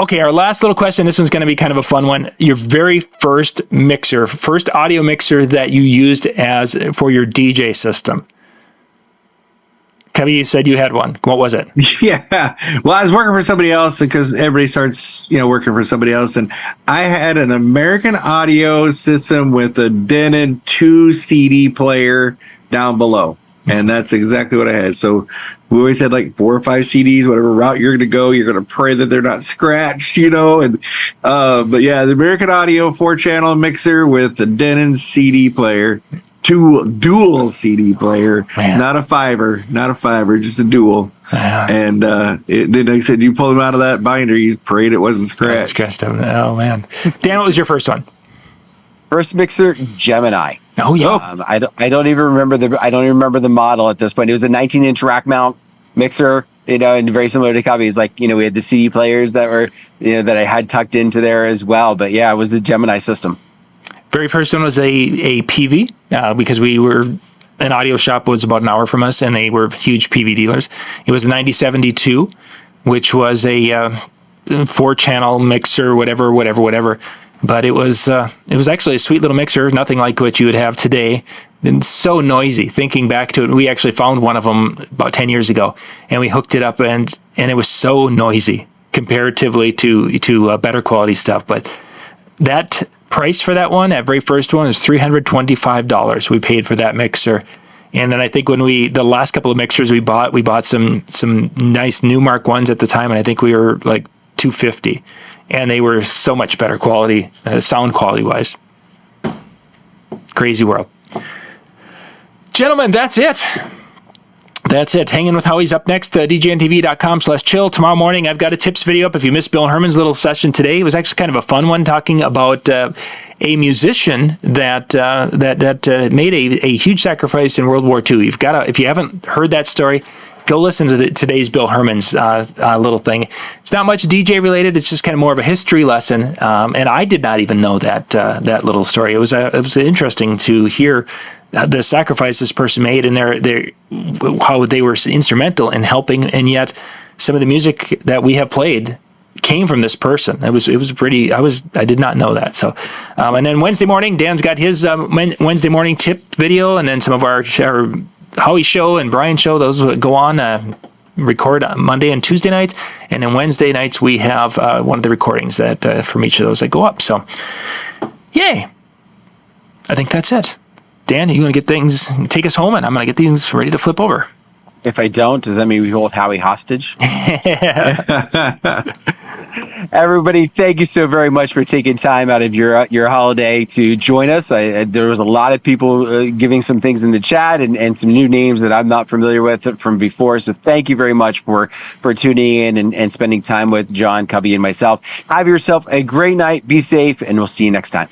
Okay, our last little question. This one's going to be kind of a fun one. Your very first mixer, first audio mixer that you used for your DJ system. Cubbie, you said you had one. What was it? Yeah. Well, I was working for somebody else because everybody starts, working for somebody else. And I had an American Audio system with a Denon 2 CD player down below. And that's exactly what I had. So we always had like 4 or 5 CDs, whatever route you're going to go. You're going to pray that they're not scratched, And but yeah, the American Audio 4-channel mixer with the Denon CD player. Dual CD player, Man. not a fiver, just a dual. Yeah. And then they said you pulled him out of that binder, you prayed it wasn't scratched. Oh man, Dan, what was your first one? First mixer, Gemini. Oh yeah. I don't even remember the model at this point. It was a 19-inch rack mount mixer, and very similar to Cubbie's. Like, we had the CD players that were, that I had tucked into there as well. But yeah, it was a Gemini system. Very first one was a PV, because an audio shop was about an hour from us, and they were huge PV dealers. It was a 9072, which was a 4-channel mixer, whatever. But it was actually a sweet little mixer, nothing like what you would have today. And so noisy. Thinking back to it, we actually found one of them about 10 years ago, and we hooked it up, and it was so noisy comparatively to better quality stuff. But that price for that very first one, is $325 we paid for that mixer. And then I think when the last couple of mixers we bought some nice Newmark ones at the time, and I think we were like $250, and they were so much better quality, sound quality wise. Crazy world. Gentlemen, that's it. Hanging with Howie's up next. DJNTV.com/chill. Tomorrow morning, I've got a tips video up. If you missed Bill Herman's little session today, it was actually kind of a fun one, talking about a musician that made a huge sacrifice in World War II. If you haven't heard that story, go listen to today's Bill Herman's little thing. It's not much DJ related. It's just kind of more of a history lesson. And I did not even know that little story. It was interesting to hear the sacrifice this person made, and how they were instrumental in helping, and yet some of the music that we have played came from this person. It was pretty. I did not know that. So, and then Wednesday morning, Dan's got his Wednesday morning tip video, and then some of our Howie show and Brian show. Those go on record on Monday and Tuesday nights, and then Wednesday nights we have one of the recordings that from each of those that go up. So, yay! I think that's it. Dan, are you going to take us home, and I'm going to get these ready to flip over? If I don't, does that mean we hold Howie hostage? Everybody, thank you so very much for taking time out of your holiday to join us. There was a lot of people giving some things in the chat and some new names that I'm not familiar with from before. So thank you very much for tuning in and spending time with John, Cubbie, and myself. Have yourself a great night. Be safe, and we'll see you next time.